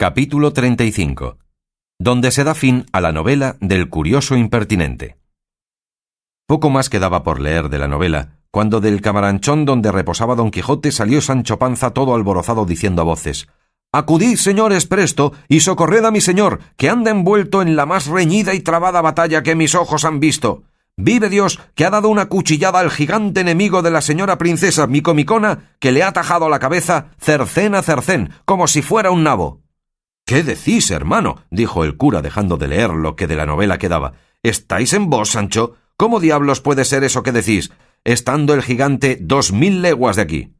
Capítulo 35, donde se da fin a la novela del curioso impertinente. Poco más quedaba por leer de la novela, cuando del camaranchón donde reposaba Don Quijote salió Sancho Panza todo alborozado diciendo a voces: «Acudid, señores, presto, y socorred a mi señor, que anda envuelto en la más reñida y trabada batalla que mis ojos han visto. Vive Dios, que ha dado una cuchillada al gigante enemigo de la señora princesa Micomicona, que le ha tajado la cabeza cercén a cercén, como si fuera un nabo». «¿Qué decís, hermano?», dijo el cura dejando de leer lo que de la novela quedaba. «¿Estáis en vos, Sancho? ¿Cómo diablos puede ser eso que decís, estando el gigante 2000 leguas de aquí?»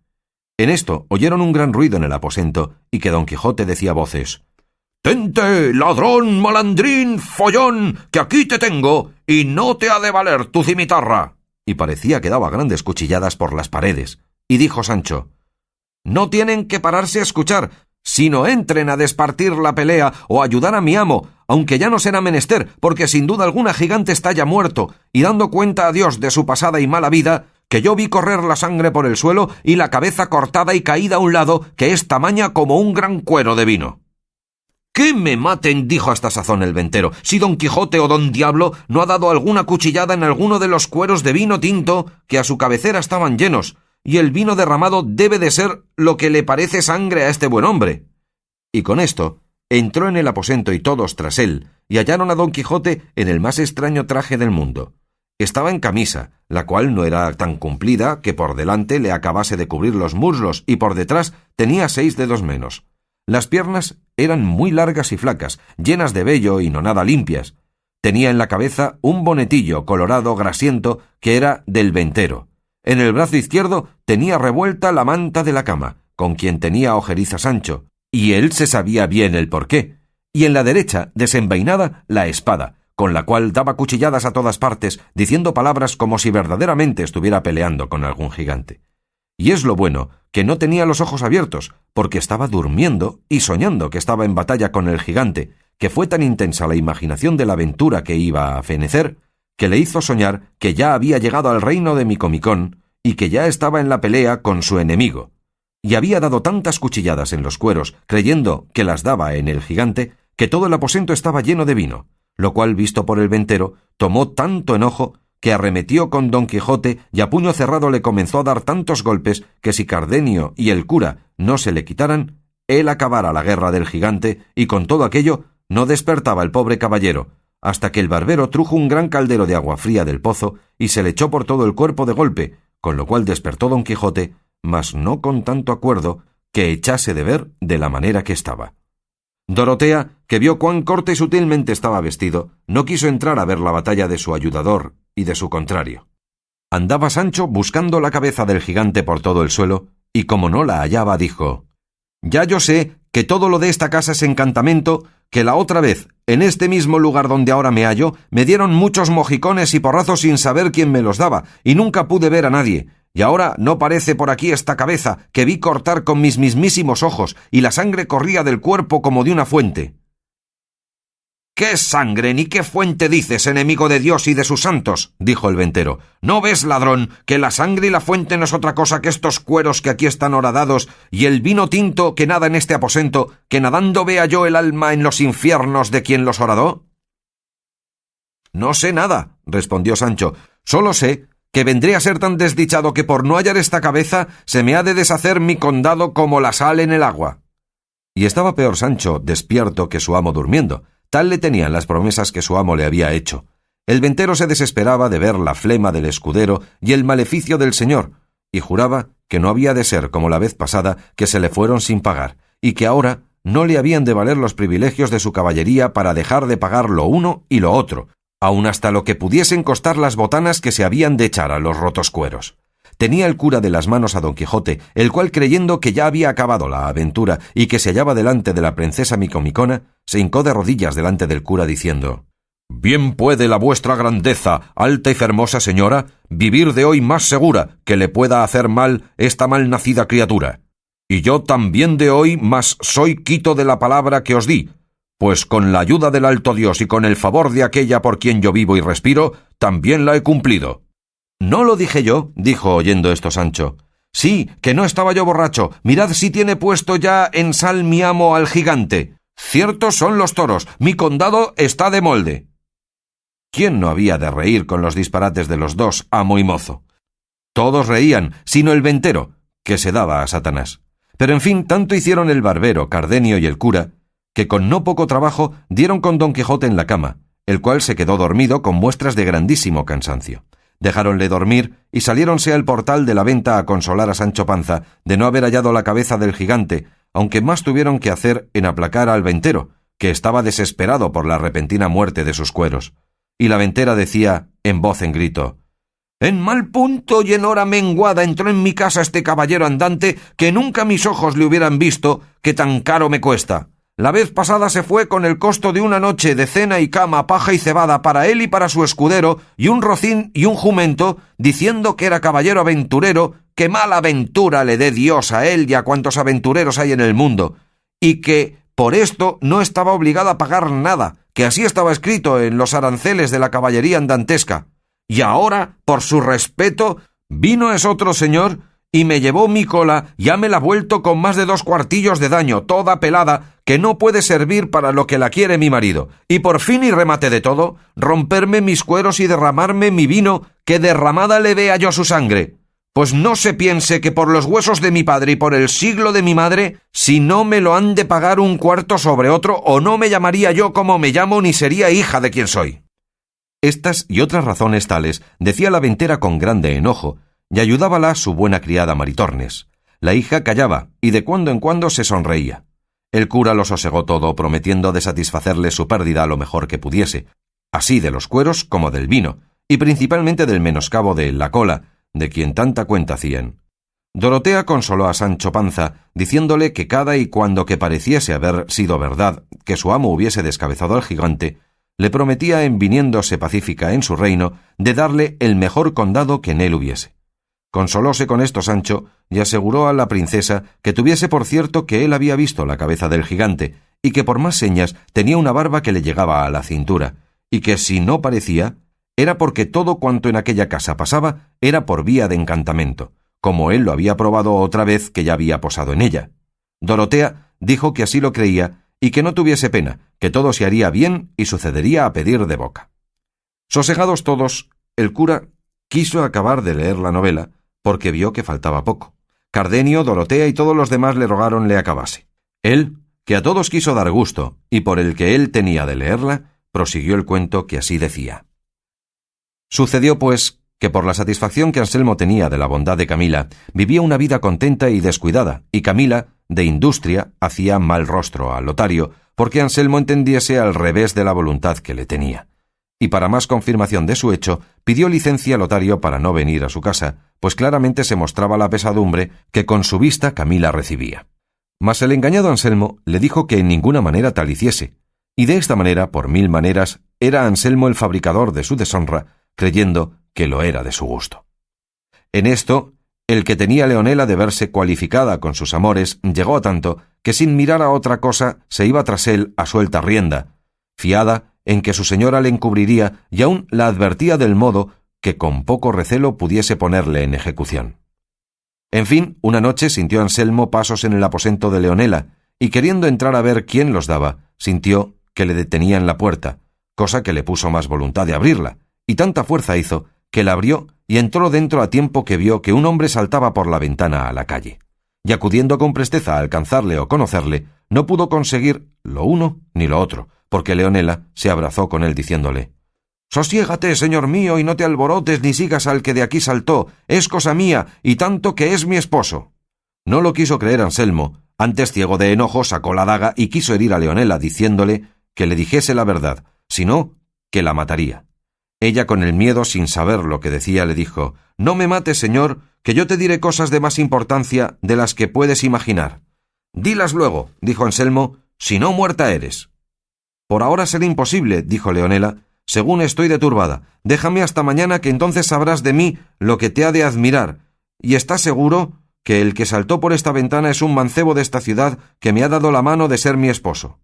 En esto oyeron un gran ruido en el aposento y que Don Quijote decía a voces: «Tente, ladrón, malandrín, follón, que aquí te tengo, y no te ha de valer tu cimitarra». Y parecía que daba grandes cuchilladas por las paredes. Y dijo Sancho: «No tienen que pararse a escuchar, sino entren a despartir la pelea o ayudar a mi amo, aunque ya no será menester, porque sin duda alguna gigante está ya muerto, y dando cuenta a Dios de su pasada y mala vida, que yo vi correr la sangre por el suelo y la cabeza cortada y caída a un lado, que es tamaña como un gran cuero de vino». «¡Que me maten!», dijo a esta sazón el ventero, «si Don Quijote o Don Diablo no ha dado alguna cuchillada en alguno de los cueros de vino tinto que a su cabecera estaban llenos, y el vino derramado debe de ser lo que le parece sangre a este buen hombre». Y con esto entró en el aposento y todos tras él, y hallaron a Don Quijote en el más extraño traje del mundo. Estaba en camisa, la cual no era tan cumplida que por delante le acabase de cubrir los muslos y por detrás tenía 6 dedos menos. Las piernas eran muy largas y flacas, llenas de vello y no nada limpias. Tenía en la cabeza un bonetillo colorado grasiento que era del ventero. En el brazo izquierdo tenía revuelta la manta de la cama, con quien tenía ojeriza Sancho, y él se sabía bien el porqué, y en la derecha desenvainada la espada, con la cual daba cuchilladas a todas partes, diciendo palabras como si verdaderamente estuviera peleando con algún gigante. Y es lo bueno que no tenía los ojos abiertos, porque estaba durmiendo y soñando que estaba en batalla con el gigante, que fue tan intensa la imaginación de la aventura que iba a fenecer, que le hizo soñar que ya había llegado al reino de Micomicón y que ya estaba en la pelea con su enemigo, y había dado tantas cuchilladas en los cueros, creyendo que las daba en el gigante, que todo el aposento estaba lleno de vino, lo cual, visto por el ventero, tomó tanto enojo que arremetió con Don Quijote y a puño cerrado le comenzó a dar tantos golpes que si Cardenio y el cura no se le quitaran, él acabara la guerra del gigante, y con todo aquello no despertaba el pobre caballero, hasta que el barbero trujo un gran caldero de agua fría del pozo y se le echó por todo el cuerpo de golpe, con lo cual despertó Don Quijote, mas no con tanto acuerdo que echase de ver de la manera que estaba. Dorotea, que vio cuán corta y sutilmente estaba vestido, no quiso entrar a ver la batalla de su ayudador y de su contrario. Andaba Sancho buscando la cabeza del gigante por todo el suelo, y como no la hallaba, dijo: «Ya yo sé que todo lo de esta casa es encantamento, que la otra vez, en este mismo lugar donde ahora me hallo, me dieron muchos mojicones y porrazos sin saber quién me los daba, y nunca pude ver a nadie. Y ahora no parece por aquí esta cabeza que vi cortar con mis mismísimos ojos, y la sangre corría del cuerpo como de una fuente». «¿Qué sangre ni qué fuente dices, enemigo de Dios y de sus santos?», dijo el ventero. «¿No ves, ladrón, que la sangre y la fuente no es otra cosa que estos cueros que aquí están horadados, y el vino tinto que nada en este aposento, que nadando vea yo el alma en los infiernos de quien los horadó?» «No sé nada», respondió Sancho, «solo sé que vendré a ser tan desdichado que por no hallar esta cabeza se me ha de deshacer mi condado como la sal en el agua». Y estaba peor Sancho despierto que su amo durmiendo. Tal le tenían las promesas que su amo le había hecho. El ventero se desesperaba de ver la flema del escudero y el maleficio del señor, y juraba que no había de ser como la vez pasada, que se le fueron sin pagar, y que ahora no le habían de valer los privilegios de su caballería para dejar de pagar lo uno y lo otro, aun hasta lo que pudiesen costar las botanas que se habían de echar a los rotos cueros. Tenía el cura de las manos a Don Quijote, el cual, creyendo que ya había acabado la aventura y que se hallaba delante de la princesa Micomicona, se hincó de rodillas delante del cura diciendo: «Bien puede la vuestra grandeza, alta y fermosa señora, vivir de hoy más segura que le pueda hacer mal esta mal nacida criatura. Y yo también de hoy más soy quito de la palabra que os di, pues con la ayuda del alto Dios y con el favor de aquella por quien yo vivo y respiro, también la he cumplido». «No lo dije yo», dijo oyendo esto Sancho. «Sí, que no estaba yo borracho. Mirad si tiene puesto ya en sal mi amo al gigante. Ciertos son los toros, mi condado está de molde. ¿Quién no había de reír con los disparates de los dos, amo y mozo? Todos reían, sino el ventero, que se daba a Satanás. Pero en fin, tanto hicieron el barbero, Cardenio y el cura, que con no poco trabajo dieron con Don Quijote en la cama, el cual se quedó dormido con muestras de grandísimo cansancio. Dejáronle dormir y saliéronse al portal de la venta a consolar a Sancho Panza de no haber hallado la cabeza del gigante, aunque más tuvieron que hacer en aplacar al ventero, que estaba desesperado por la repentina muerte de sus cueros. Y la ventera decía, en voz en grito: «En mal punto y en hora menguada entró en mi casa este caballero andante que nunca mis ojos le hubieran visto, que tan caro me cuesta. La vez pasada se fue con el costo de una noche de cena y cama, paja y cebada para él y para su escudero, y un rocín y un jumento, diciendo que era caballero aventurero, que mala aventura le dé Dios a él y a cuantos aventureros hay en el mundo, y que por esto no estaba obligado a pagar nada, que así estaba escrito en los aranceles de la caballería andantesca. Y ahora, por su respeto, vino es otro señor y me llevó mi cola y me la ha vuelto con más de 2 cuartillos de daño, toda pelada, que no puede servir para lo que la quiere mi marido. Y por fin y remate de todo, romperme mis cueros y derramarme mi vino, que derramada le vea yo su sangre. Pues no se piense que por los huesos de mi padre y por el siglo de mi madre, si no me lo han de pagar un cuarto sobre otro, o no me llamaría yo como me llamo ni sería hija de quien soy». Estas y otras razones tales decía la ventera con grande enojo, y ayudábala su buena criada Maritornes. La hija callaba y de cuando en cuando se sonreía. El cura lo sosegó todo, prometiendo de satisfacerle su pérdida lo mejor que pudiese, así de los cueros como del vino, y principalmente del menoscabo de la cola, de quien tanta cuenta hacían. Dorotea consoló a Sancho Panza, diciéndole que cada y cuando que pareciese haber sido verdad que su amo hubiese descabezado al gigante, le prometía, en viniéndose pacífica en su reino, de darle el mejor condado que en él hubiese. Consolóse con esto Sancho y aseguró a la princesa que tuviese por cierto que él había visto la cabeza del gigante y que por más señas tenía una barba que le llegaba a la cintura, y que si no parecía, era porque todo cuanto en aquella casa pasaba era por vía de encantamento, como él lo había probado otra vez que ya había posado en ella. Dorotea dijo que así lo creía y que no tuviese pena, que todo se haría bien y sucedería a pedir de boca. Sosegados todos, el cura quiso acabar de leer la novela, porque vio que faltaba poco. Cardenio, Dorotea y todos los demás le rogaron le acabase. Él, que a todos quiso dar gusto, y por el que él tenía de leerla, prosiguió el cuento que así decía. Sucedió, pues, que por la satisfacción que Anselmo tenía de la bondad de Camila, vivía una vida contenta y descuidada, y Camila, de industria, hacía mal rostro a Lotario, porque Anselmo entendiese al revés de la voluntad que le tenía. Y para más confirmación de su hecho, pidió licencia a Lotario para no venir a su casa, pues claramente se mostraba la pesadumbre que con su vista Camila recibía. Mas el engañado Anselmo le dijo que en ninguna manera tal hiciese, y de esta manera, por 1000 maneras, era Anselmo el fabricador de su deshonra, creyendo que lo era de su gusto. En esto, el que tenía Leonela de verse cualificada con sus amores llegó a tanto que sin mirar a otra cosa se iba tras él a suelta rienda, fiada en que su señora le encubriría y aún la advertía del modo que con poco recelo pudiese ponerle en ejecución. En fin, una noche sintió Anselmo pasos en el aposento de Leonela, y queriendo entrar a ver quién los daba, sintió que le detenían la puerta, cosa que le puso más voluntad de abrirla, y tanta fuerza hizo que la abrió y entró dentro a tiempo que vio que un hombre saltaba por la ventana a la calle. Y acudiendo con presteza a alcanzarle o conocerle, no pudo conseguir lo uno ni lo otro, porque Leonela se abrazó con él diciéndole: «Sosiégate, señor mío, y no te alborotes ni sigas al que de aquí saltó, es cosa mía, y tanto que es mi esposo». No lo quiso creer Anselmo, antes ciego de enojo sacó la daga y quiso herir a Leonela, diciéndole que le dijese la verdad, si no, que la mataría. Ella, con el miedo, sin saber lo que decía, le dijo: «No me mates, señor, que yo te diré cosas de más importancia de las que puedes imaginar». «Dilas luego», dijo Anselmo, «si no muerta eres». «Por ahora será imposible», dijo Leonela, «según estoy de turbada. Déjame hasta mañana, que entonces sabrás de mí lo que te ha de admirar. Y estás seguro que el que saltó por esta ventana es un mancebo de esta ciudad que me ha dado la mano de ser mi esposo».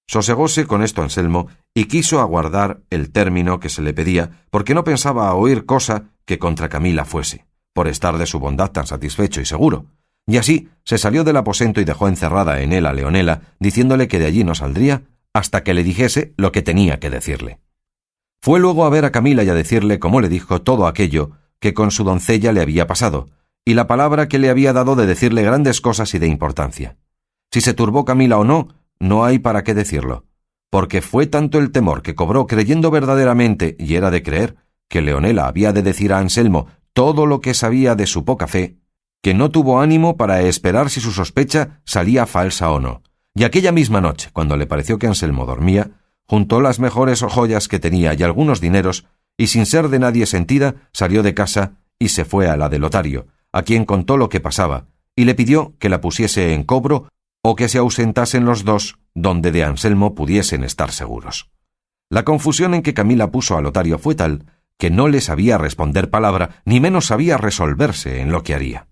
Sosegóse con esto Anselmo y quiso aguardar el término que se le pedía, porque no pensaba oír cosa que contra Camila fuese, por estar de su bondad tan satisfecho y seguro. y así se salió del aposento y dejó encerrada en él a Leonela, diciéndole que de allí no saldría hasta que le dijese lo que tenía que decirle. Fue luego a ver a Camila y a decirle, como le dijo, todo aquello que con su doncella le había pasado, y la palabra que le había dado de decirle grandes cosas y de importancia. Si se turbó Camila o no, no hay para qué decirlo, porque fue tanto el temor que cobró creyendo verdaderamente, y era de creer, que Leonela había de decir a Anselmo todo lo que sabía de su poca fe, que no tuvo ánimo para esperar si su sospecha salía falsa o no. Y aquella misma noche, cuando le pareció que Anselmo dormía, juntó las mejores joyas que tenía y algunos dineros, y sin ser de nadie sentida, salió de casa y se fue a la de Lotario, a quien contó lo que pasaba, y le pidió que la pusiese en cobro o que se ausentasen los dos, donde de Anselmo pudiesen estar seguros. La confusión en que Camila puso a Lotario fue tal que no le sabía responder palabra, ni menos sabía resolverse en lo que haría.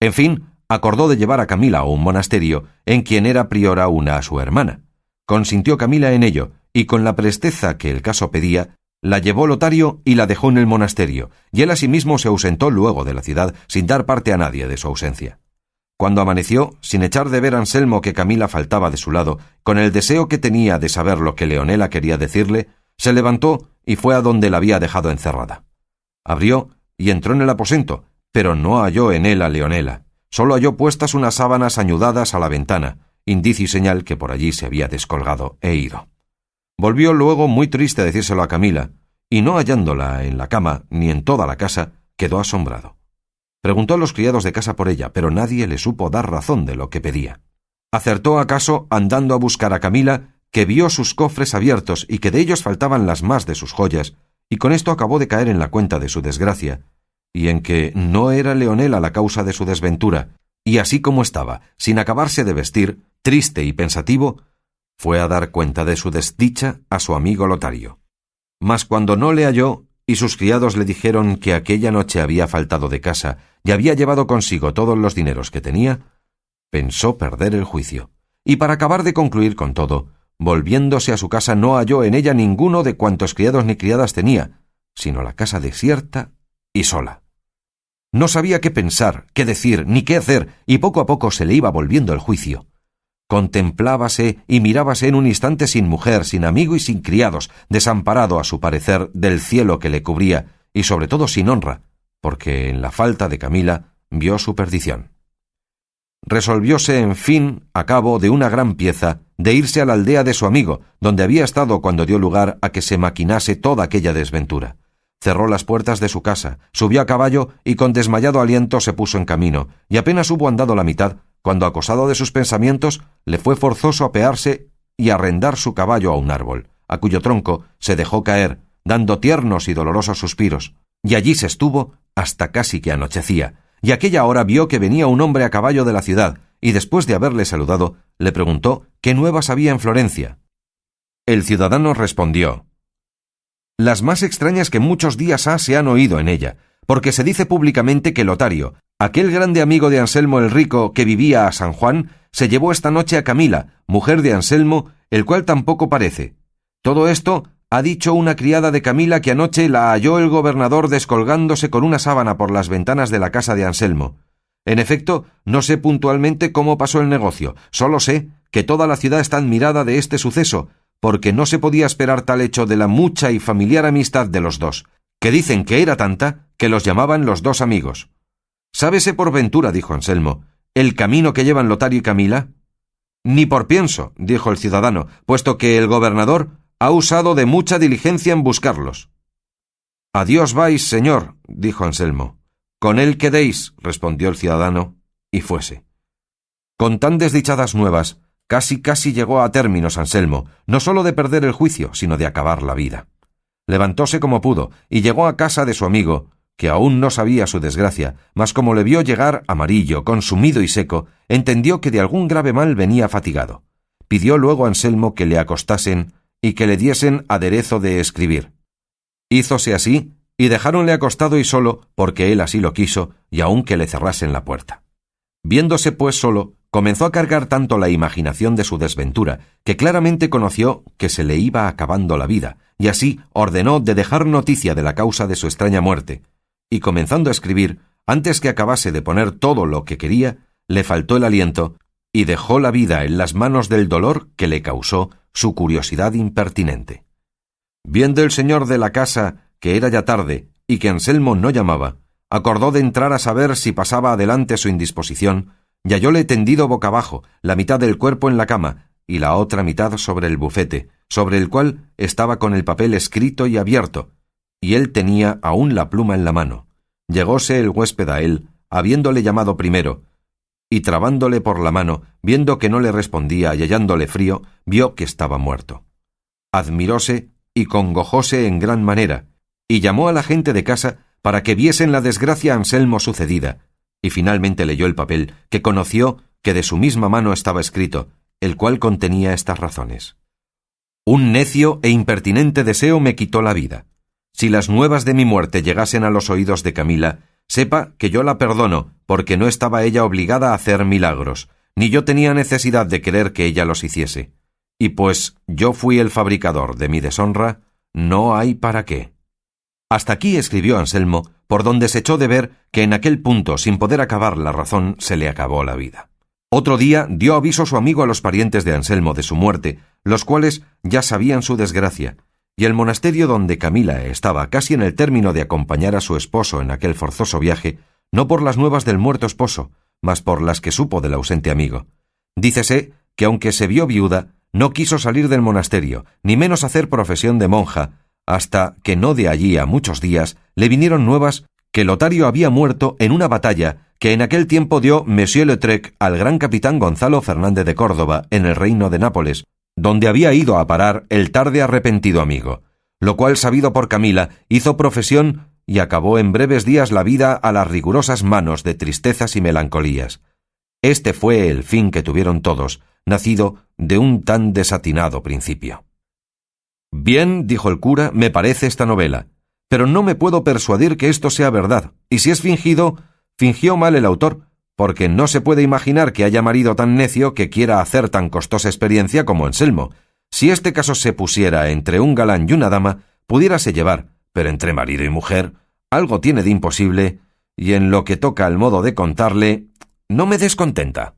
En fin, acordó de llevar a Camila a un monasterio en quien era priora una a su hermana. Consintió Camila en ello, y con la presteza que el caso pedía, la llevó Lotario y la dejó en el monasterio, y él asimismo se ausentó luego de la ciudad sin dar parte a nadie de su ausencia. Cuando amaneció, sin echar de ver a Anselmo que Camila faltaba de su lado, con el deseo que tenía de saber lo que Leonela quería decirle, se levantó y fue a donde la había dejado encerrada. Abrió y entró en el aposento, pero no halló en él a Leonela. Solo halló puestas unas sábanas añudadas a la ventana, indicio y señal que por allí se había descolgado e ido. Volvió luego muy triste a decírselo a Camila, y no hallándola en la cama ni en toda la casa, quedó asombrado. Preguntó a los criados de casa por ella, pero nadie le supo dar razón de lo que pedía. Acertó acaso andando a buscar a Camila, que vio sus cofres abiertos y que de ellos faltaban las más de sus joyas, y con esto acabó de caer en la cuenta de su desgracia, y en que no era Leonela la causa de su desventura, y así como estaba, sin acabarse de vestir, triste y pensativo, fue a dar cuenta de su desdicha a su amigo Lotario. Mas cuando no le halló, y sus criados le dijeron que aquella noche había faltado de casa y había llevado consigo todos los dineros que tenía, pensó perder el juicio, y para acabar de concluir con todo, volviéndose a su casa no halló en ella ninguno de cuantos criados ni criadas tenía, sino la casa desierta y sola. No sabía qué pensar, qué decir, ni qué hacer, y poco a poco se le iba volviendo el juicio. Contemplábase y mirábase en un instante sin mujer, sin amigo y sin criados, desamparado a su parecer del cielo que le cubría, y sobre todo sin honra, porque en la falta de Camila vio su perdición. Resolvióse, en fin, a cabo de una gran pieza, de irse a la aldea de su amigo, donde había estado cuando dio lugar a que se maquinase toda aquella desventura. Cerró las puertas de su casa, subió a caballo y con desmayado aliento se puso en camino, y apenas hubo andado la mitad, cuando acosado de sus pensamientos, le fue forzoso apearse y arrendar su caballo a un árbol, a cuyo tronco se dejó caer, dando tiernos y dolorosos suspiros, y allí se estuvo hasta casi que anochecía, y aquella hora vio que venía un hombre a caballo de la ciudad, y después de haberle saludado, le preguntó qué nuevas había en Florencia. El ciudadano respondió: «Las más extrañas que muchos días ha se han oído en ella, porque se dice públicamente que Lotario, aquel grande amigo de Anselmo el Rico que vivía a San Juan, se llevó esta noche a Camila, mujer de Anselmo, el cual tampoco parece. Todo esto ha dicho una criada de Camila que anoche la halló el gobernador descolgándose con una sábana por las ventanas de la casa de Anselmo. En efecto, no sé puntualmente cómo pasó el negocio, solo sé que toda la ciudad está admirada de este suceso, porque no se podía esperar tal hecho de la mucha y familiar amistad de los dos, que dicen que era tanta que los llamaban los dos amigos. «¿Sábese por ventura», dijo Anselmo, «el camino que llevan Lotario y Camila?» «Ni por pienso», dijo el ciudadano, «puesto que el gobernador ha usado de mucha diligencia en buscarlos». «Adiós vais, señor», dijo Anselmo. «Con él quedéis», respondió el ciudadano, y fuese. Con tan desdichadas nuevas, casi llegó a términos Anselmo, no sólo de perder el juicio, sino de acabar la vida. Levantóse como pudo, y llegó a casa de su amigo, que aún no sabía su desgracia, mas como le vio llegar amarillo, consumido y seco, entendió que de algún grave mal venía fatigado. Pidió luego a Anselmo que le acostasen y que le diesen aderezo de escribir. Hízose así, y dejáronle acostado y solo, porque él así lo quiso, y aun que le cerrasen la puerta. Viéndose pues solo, comenzó a cargar tanto la imaginación de su desventura, que claramente conoció que se le iba acabando la vida, y así ordenó de dejar noticia de la causa de su extraña muerte, y comenzando a escribir, antes que acabase de poner todo lo que quería, le faltó el aliento y dejó la vida en las manos del dolor que le causó su curiosidad impertinente. Viendo el señor de la casa que era ya tarde y que Anselmo no llamaba, acordó de entrar a saber si pasaba adelante su indisposición, y hallóle tendido boca abajo, la mitad del cuerpo en la cama y la otra mitad sobre el bufete, sobre el cual estaba con el papel escrito y abierto, y él tenía aún la pluma en la mano. Llegóse el huésped a él, habiéndole llamado primero, y trabándole por la mano, viendo que no le respondía y hallándole frío, vio que estaba muerto. Admiróse y congojóse en gran manera, y llamó a la gente de casa para que viesen la desgracia a Anselmo sucedida, y finalmente leyó el papel, que conoció que de su misma mano estaba escrito, el cual contenía estas razones: un necio e impertinente deseo me quitó la vida. Si las nuevas de mi muerte llegasen a los oídos de Camila, sepa que yo la perdono, porque no estaba ella obligada a hacer milagros, ni yo tenía necesidad de querer que ella los hiciese. Y pues yo fui el fabricador de mi deshonra, no hay para qué. Hasta aquí escribió Anselmo, por donde se echó de ver que en aquel punto, sin poder acabar la razón, se le acabó la vida. Otro día dio aviso su amigo a los parientes de Anselmo de su muerte, los cuales ya sabían su desgracia, y el monasterio donde Camila estaba casi en el término de acompañar a su esposo en aquel forzoso viaje, no por las nuevas del muerto esposo, mas por las que supo del ausente amigo. Dícese que aunque se vio viuda, no quiso salir del monasterio, ni menos hacer profesión de monja, hasta que no de allí a muchos días le vinieron nuevas que Lotario había muerto en una batalla que en aquel tiempo dio Monsieur Lautrec al gran capitán Gonzalo Fernández de Córdoba en el reino de Nápoles, donde había ido a parar el tarde arrepentido amigo, lo cual, sabido por Camila, hizo profesión y acabó en breves días la vida a las rigurosas manos de tristezas y melancolías. Este fue el fin que tuvieron todos, nacido de un tan desatinado principio. Bien, dijo el cura, me parece esta novela, pero no me puedo persuadir que esto sea verdad, y si es fingido, fingió mal el autor, porque no se puede imaginar que haya marido tan necio que quiera hacer tan costosa experiencia como Anselmo. Si este caso se pusiera entre un galán y una dama, pudiérase llevar, pero entre marido y mujer, algo tiene de imposible, y en lo que toca al modo de contarle, no me descontenta.